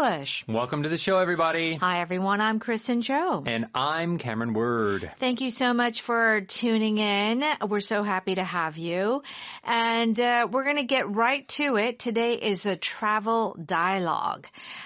English. Welcome to the show, everybody. Hi, everyone. I'm Kristen Joe. And I'm Cameron Word. Thank you so much for tuning in. We're so happy to have you. And we're going to get right to it. Today is a travel dialogue.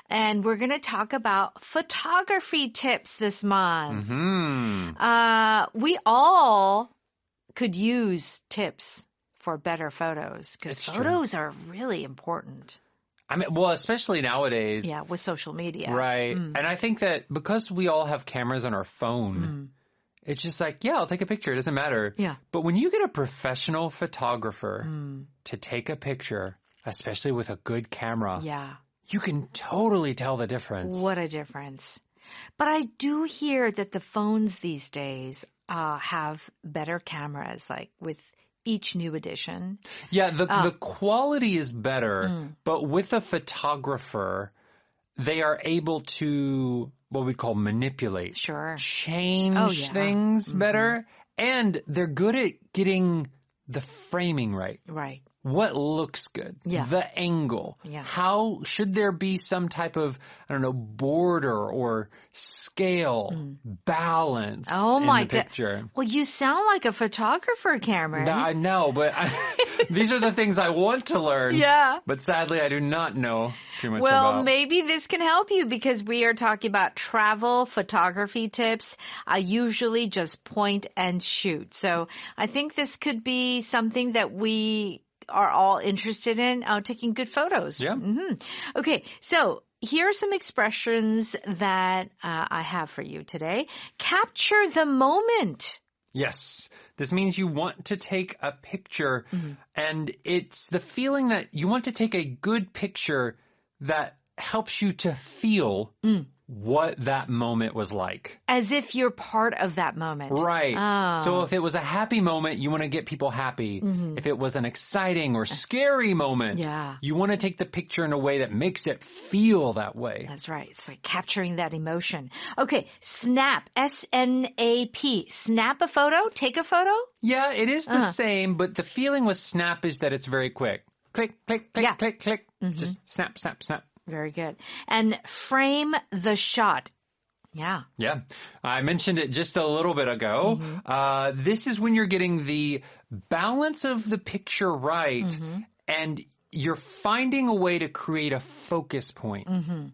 And we're going to talk about photography tips this month. We all could use tips for better photos because photos are really important. I mean, well, especially nowadays. Yeah, with social media. Right. And I think that because we all have cameras on our phone, it's just like, yeah, I'll take a picture. It doesn't matter. Yeah. But when you get a professional photographer to take a picture, especially with a good camera, you can totally tell the difference. What a difference. But I do hear that the phones these days have better cameras, like with each new edition. Yeah, the quality is better, but with a photographer, they are able to, what we call manipulate. Change things better. And they're good at getting the framing right. Right. What looks good? The angle. How should there be some type of, I don't know, border or scale, balance in the picture? Well, you sound like a photographer, Cameron. No, I know, but these are the things I want to learn. Yeah. But sadly, I do not know too much about. Well, maybe this can help you because we are talking about travel photography tips. I usually just point and shoot. So I think this could be something that we are all interested in, taking good photos. Yeah. Okay, so here are some expressions that I have for you today. Capture the moment. Yes. This means you want to take a picture, and it's the feeling that you want to take a good picture that helps you to feel what that moment was like. As if you're part of that moment. Right. Oh. So if it was a happy moment, you want to get people happy. If it was an exciting or scary moment, you want to take the picture in a way that makes it feel that way. That's right. It's like capturing that emotion. Okay, snap, S-N-A-P. Snap a photo? Take a photo? Yeah, it is the same, but the feeling with snap is that it's very quick. Click, click, click, click, click. Just snap, snap, snap. Very good. And frame the shot. Yeah. Yeah. I mentioned it just a little bit ago. This is when you're getting the balance of the picture right and you're finding a way to create a focus point,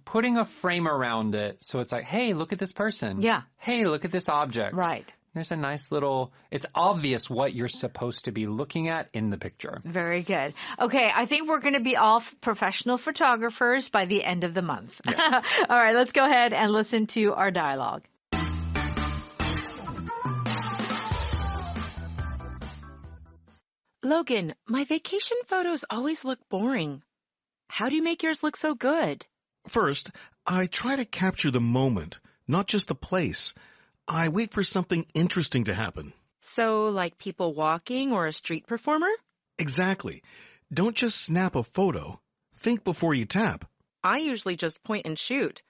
putting a frame around it. So it's like, hey, look at this person. Yeah. Hey, look at this object. Right. There's a nice little, it's obvious what you're supposed to be looking at in the picture. Very good. Okay, I think we're going to be all professional photographers by the end of the month. Yes. All right, let's go ahead and listen to our dialogue. Logan, my vacation photos always look boring. How do you make yours look so good? First, I try to capture the moment, not just the place. I wait for something interesting to happen. So, like people walking or a street performer? Exactly. Don't just snap a photo. Think before you tap. I usually just point and shoot,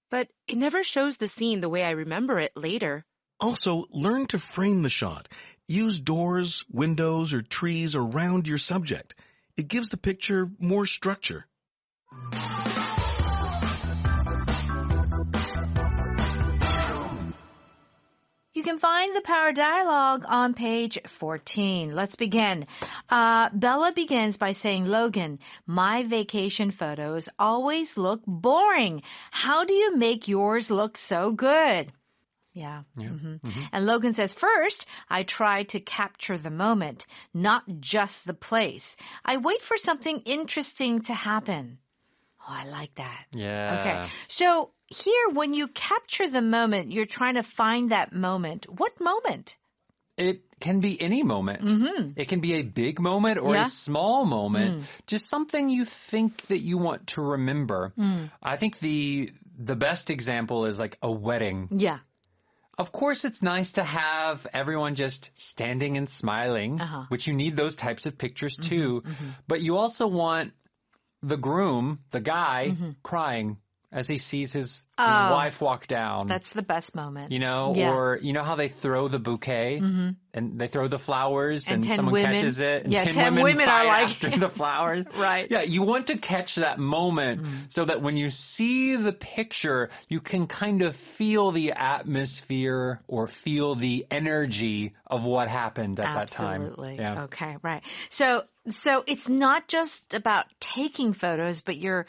but it never shows the scene the way I remember it later. Also, learn to frame the shot. Use doors, windows, or trees around your subject. It gives the picture more structure. You can find the Power Dialogue on page 14. Let's begin. Bella begins by saying, Logan, my vacation photos always look boring. How do you make yours look so good? Yeah. And Logan says, first, I try to capture the moment, not just the place. I wait for something interesting to happen. Oh, I like that. Yeah. Okay. So here, when you capture the moment, you're trying to find that moment. What moment? It can be any moment. It can be a big moment or a small moment. Just something you think that you want to remember. I think the best example is like a wedding. Yeah. Of course, it's nice to have everyone just standing and smiling, which you need those types of pictures too. But you also want the groom, the guy, crying as he sees his wife walk down. That's the best moment. You know, or you know how they throw the bouquet and they throw the flowers and someone catches it and 10 women are like after the flowers. Right. Yeah, you want to catch that moment so that when you see the picture, you can kind of feel the atmosphere or feel the energy of what happened at that time. Absolutely. Yeah. Okay, right. So it's not just about taking photos, but you're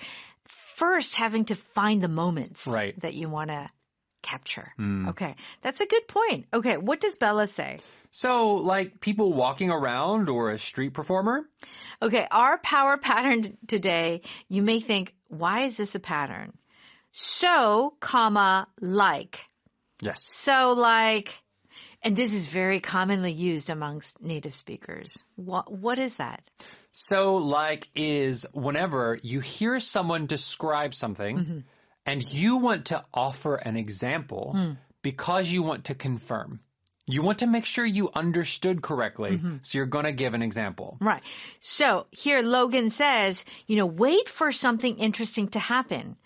first having to find the moments that you want to capture. Okay, that's a good point. Okay, what does Bella say? So, like people walking around or a street performer? Okay, our power pattern today, you may think, why is this a pattern? So, comma, like. Yes. So, like, and this is very commonly used amongst native speakers. What is that? So, like is whenever you hear someone describe something and you want to offer an example because you want to confirm. You want to make sure you understood correctly, so you're going to give an example. Right. So here Logan says, wait for something interesting to happen.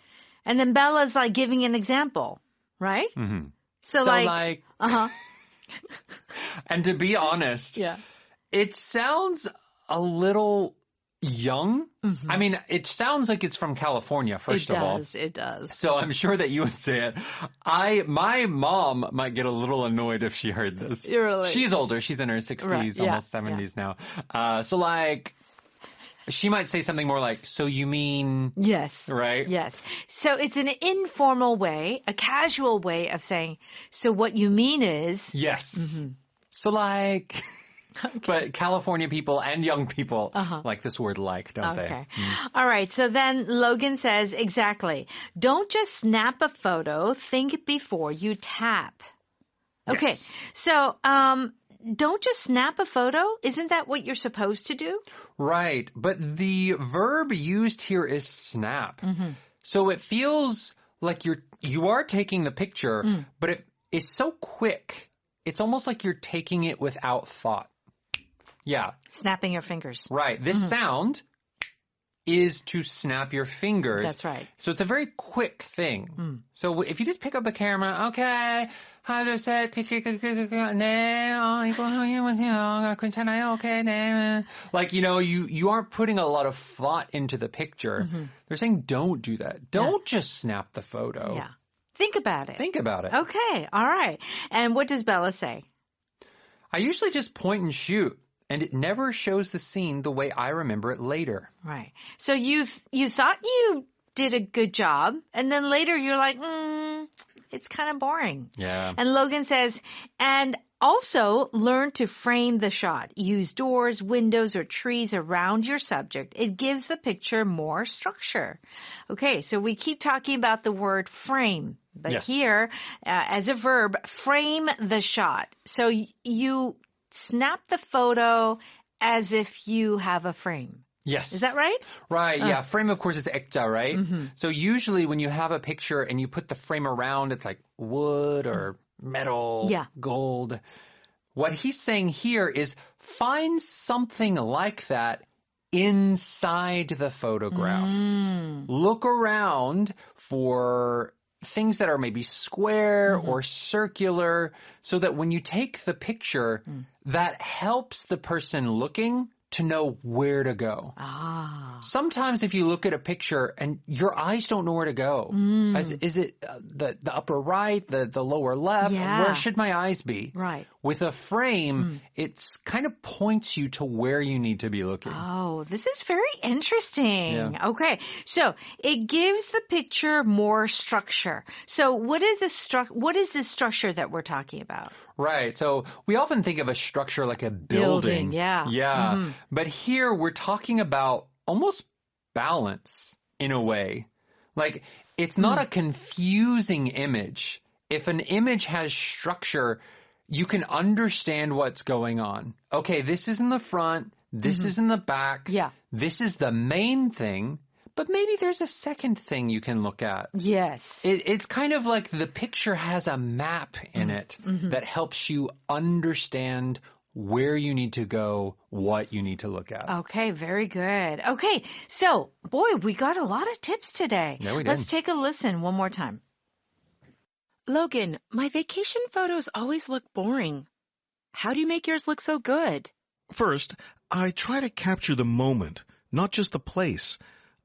And then Bella's like giving an example, right? Mm-hmm. So like And to be honest, it sounds a little young. I mean, it sounds like it's from California, first of all. It does. So I'm sure that you would say it. My mom might get a little annoyed if she heard this. Really? She's older. She's in her 60s, almost 70s now. So like, she might say something more like, so you mean... Yes. Right? Yes. So it's an informal way, a casual way of saying, so what you mean is... Yes. So like... Okay. But California people and young people like this word like, don't they? Okay. All right. So then Logan says, exactly. Don't just snap a photo. Think before you tap. Okay. Yes. So don't just snap a photo. Isn't that what you're supposed to do? Right. But the verb used here is snap. So it feels like you are taking the picture, but it is so quick. It's almost like you're taking it without thought. Yeah. Snapping your fingers. Right. This sound is to snap your fingers. That's right. So it's a very quick thing. So if you just pick up the camera, okay, 하나, 둘, 셋, 네, 이거 해보세요. 괜찮아요? Okay, 네. Like, you aren't putting a lot of thought into the picture. They're saying don't do that. Don't just snap the photo. Yeah. Think about it. Think about it. Okay. All right. And what does Bella say? I usually just point and shoot. And it never shows the scene the way I remember it later. Right. So you thought you did a good job, and then later you're like, it's kind of boring. Yeah. And Logan says, and also learn to frame the shot. Use doors, windows, or trees around your subject. It gives the picture more structure. Okay, so we keep talking about the word frame. But here, as a verb, frame the shot. So you... snap the photo as if you have a frame. Yes. Is that right? Right, yeah. Frame, of course, is 액자, right? So usually when you have a picture and you put the frame around, it's like wood or metal, gold. What he's saying here is find something like that inside the photograph. Look around for things that are maybe square or circular so that when you take the picture, that helps the person looking to know where to go. Sometimes if you look at a picture and your eyes don't know where to go, is it the upper right, the lower left? Where should my eyes be? Right. With a frame, it's kind of points you to where you need to be looking. Oh, this is very interesting. Yeah. Okay. So it gives the picture more structure. So what is the structure that we're talking about? Right. So we often think of a structure like a building. Yeah. Yeah. But here we're talking about almost balance in a way. Like it's not a confusing image. If an image has structure, you can understand what's going on. Okay, this is in the front. This is in the back. Yeah. This is the main thing. But maybe there's a second thing you can look at. Yes. It's kind of like the picture has a map in it that helps you understand where you need to go, what you need to look at. Okay, very good. Okay, so, boy, we got a lot of tips today. Yeah, we did. Let's take a listen one more time. Logan, my vacation photos always look boring. How do you make yours look so good? First, I try to capture the moment, not just the place.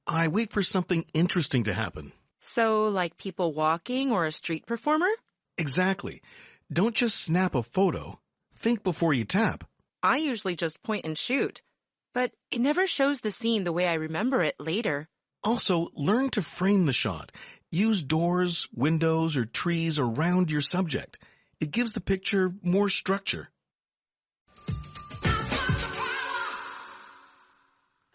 I wait for something interesting to happen. So, like people walking or a street performer? Exactly. Don't just snap a photo. Think before you tap. I usually just point and shoot, but it never shows the scene the way I remember it later. Also, learn to frame the shot. Use doors, windows, or trees around your subject. It gives the picture more structure.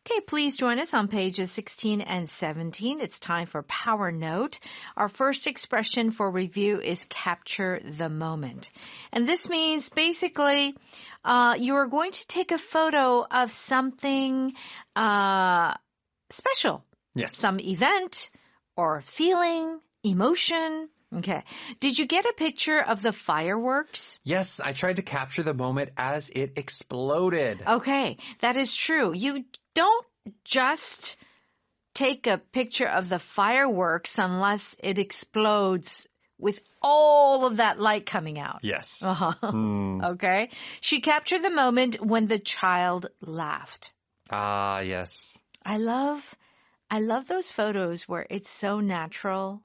Okay, please join us on pages 16 and 17. It's time for Power Note. Our first expression for review is capture the moment. And this means basically you are going to take a photo of something special. Yes. Some event or feeling, emotion. Okay. Did you get a picture of the fireworks? Yes, I tried to capture the moment as it exploded. Okay, that is true. You don't just take a picture of the fireworks unless it explodes with all of that light coming out. Yes. Okay. She captured the moment when the child laughed. Ah, yes. I love those photos where it's so natural.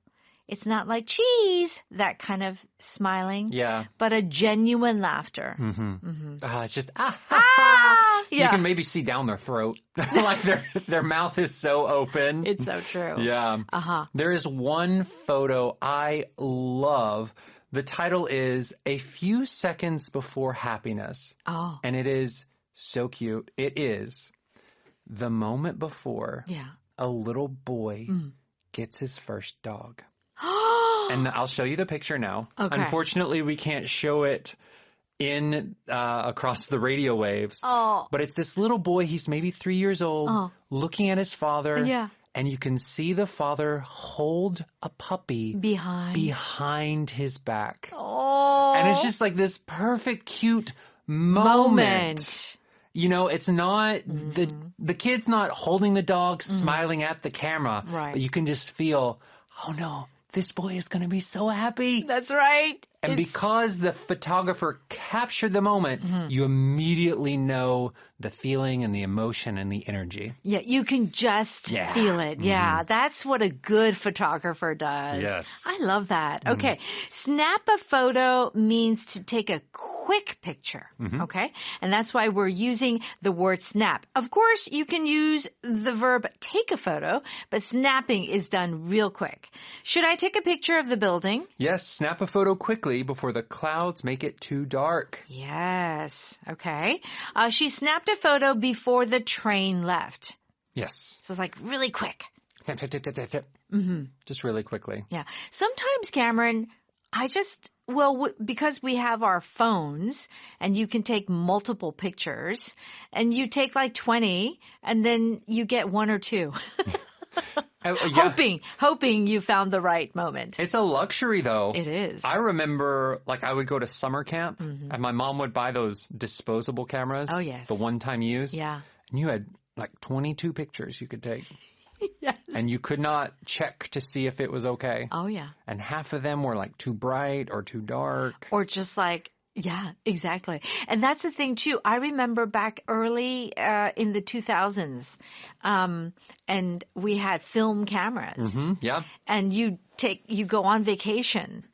It's not like cheese, that kind of smiling. Yeah. But a genuine laughter. It's just, Yeah. You can maybe see down their throat. Like their mouth is so open. It's so true. Yeah. There is one photo I love. The title is A Few Seconds Before Happiness. Oh. And it is so cute. It is the moment before a little boy gets his first dog. And I'll show you the picture now. Okay. Unfortunately, we can't show it in across the radio waves. Oh. But it's this little boy, he's maybe 3 years old, looking at his father. Yeah. And you can see the father hold a puppy behind his back. Oh. And it's just like this perfect, cute moment. You know, it's not, the kid's not holding the dog, smiling at the camera. Right. But you can just feel, oh no, this boy is going to be so happy. That's right. And because the photographer captured the moment, you immediately know the feeling and the emotion and the energy. Yeah, you can just feel it. Yeah, that's what a good photographer does. Yes. I love that. Okay. Snap a photo means to take a quick picture. Okay. And that's why we're using the word snap. Of course, you can use the verb take a photo, but snapping is done real quick. Should I take a picture of the building? Yes, snap a photo quickly before the clouds make it too dark. Yes. Okay. She snapped a photo before the train left. Yes. So it's like really quick. Just really quickly. Yeah. Sometimes, Cameron, because we have our phones and you can take multiple pictures and you take like 20 and then you get one or two. Hoping you found the right moment. It's a luxury, though. It is. I remember, I would go to summer camp, and my mom would buy those disposable cameras. Oh, yes. The one-time use. Yeah. And you had, 22 pictures you could take. Yes. And you could not check to see if it was okay. Oh, yeah. And half of them were, too bright or too dark. Or just yeah, exactly. And that's the thing, too. I remember back early in the 2000s, and we had film cameras. Yeah. And you go on vacation,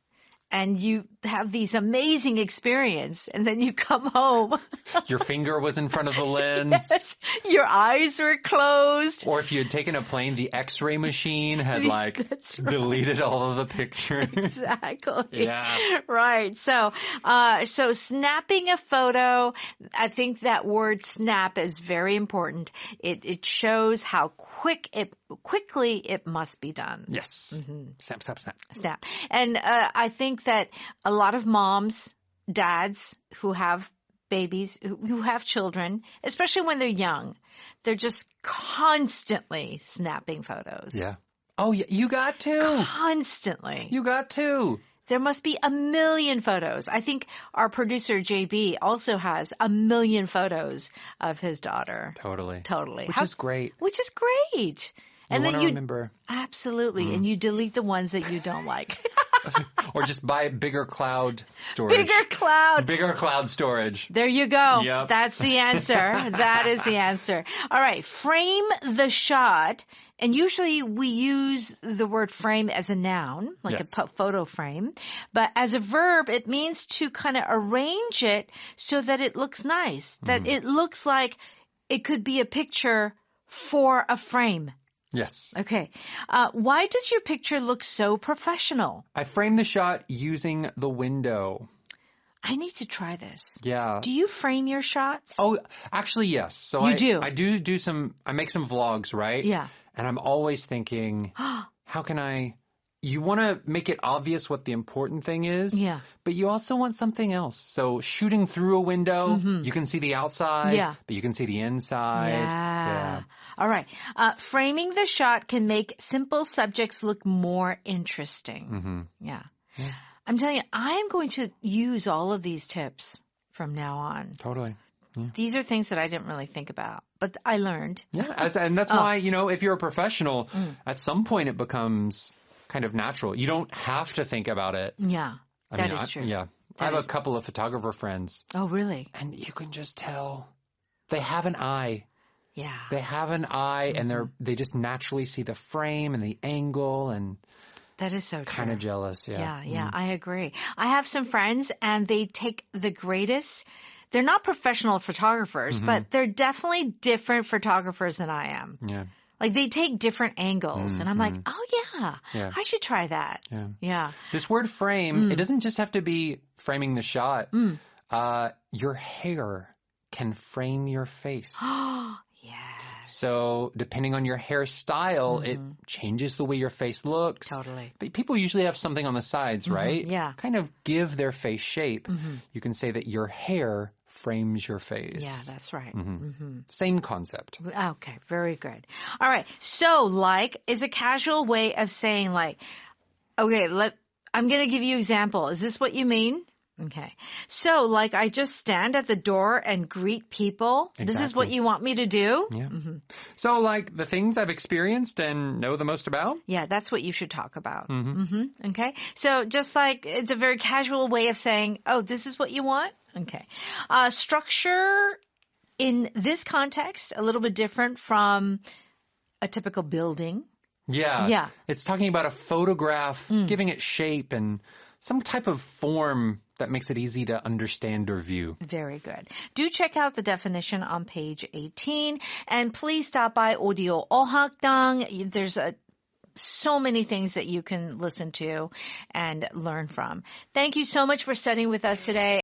and you have these amazing experience, and then you come home. Your finger was in front of the lens. Yes, your eyes were closed. Or if you had taken a plane, the X-ray machine had deleted all of the pictures. Exactly. Yeah. Right. So snapping a photo, I think that word snap is very important. It shows how quickly it must be done. Yes. Snap, snap, snap. Snap. And I think that a lot of moms, dads who have babies, who have children, especially when they're young, they're just constantly snapping photos. Yeah. Oh, yeah, you got to. Constantly. You got to. There must be a million photos. I think our producer, JB, also has a million photos of his daughter. Totally. Totally. Which is great. Which is great. And then you remember. Absolutely. And you delete the ones that you don't like. Or just buy bigger cloud storage. Bigger cloud storage. There you go. Yep. That's the answer. That is the answer. All right. Frame the shot. And usually we use the word frame as a noun, like yes. a photo frame. But as a verb, it means to kind of arrange it so that it looks nice, that it looks like it could be a picture for a frame. Yes. Okay. Why does your picture look so professional? I framed the shot using the window. I need to try this. Yeah. Do you frame your shots? Oh, actually, yes. So I do some, I make some vlogs, right? Yeah. And I'm always thinking, how can you want to make it obvious what the important thing is. Yeah. But you also want something else. So shooting through a window, you can see the outside, but you can see the inside. Yeah. All right. Framing the shot can make simple subjects look more interesting. Yeah. I'm telling you, I'm going to use all of these tips from now on. Totally. Yeah. These are things that I didn't really think about, but I learned. Yeah. And that's why, if you're a professional, at some point it becomes kind of natural. You don't have to think about it. Yeah. That is true. Yeah. I have a couple of photographer friends. Oh, really? And you can just tell they have an eye. Yeah. They have an eye and they just naturally see the frame and the angle and that is so true. Kind of jealous. Yeah. Yeah. I agree. I have some friends and they take the greatest. They're not professional photographers, but they're definitely different photographers than I am. Yeah. Like they take different angles and I'm like, oh yeah, I should try that. Yeah. This word frame, it doesn't just have to be framing the shot. Your hair can frame your face. Yes. So depending on your hairstyle, it changes the way your face looks. Totally. But people usually have something on the sides, right? Yeah. Kind of give their face shape. You can say that your hair frames your face. Yeah, that's right. Same concept. Okay, very good. All right. So, like is a casual way of saying like, okay, I'm going to give you an example. Is this what you mean? Okay. So, like I just stand at the door and greet people. Exactly. This is what you want me to do? Yeah. So, like the things I've experienced and know the most about? Yeah, that's what you should talk about. Okay. So, just like it's a very casual way of saying, oh, this is what you want? Okay. Structure in this context, a little bit different from a typical building. Yeah. Yeah. It's talking about a photograph, giving it shape and some type of form that makes it easy to understand or view. Very good. Do check out the definition on page 18. And please stop by Audio 어학당. There's so many things that you can listen to and learn from. Thank you so much for studying with us today.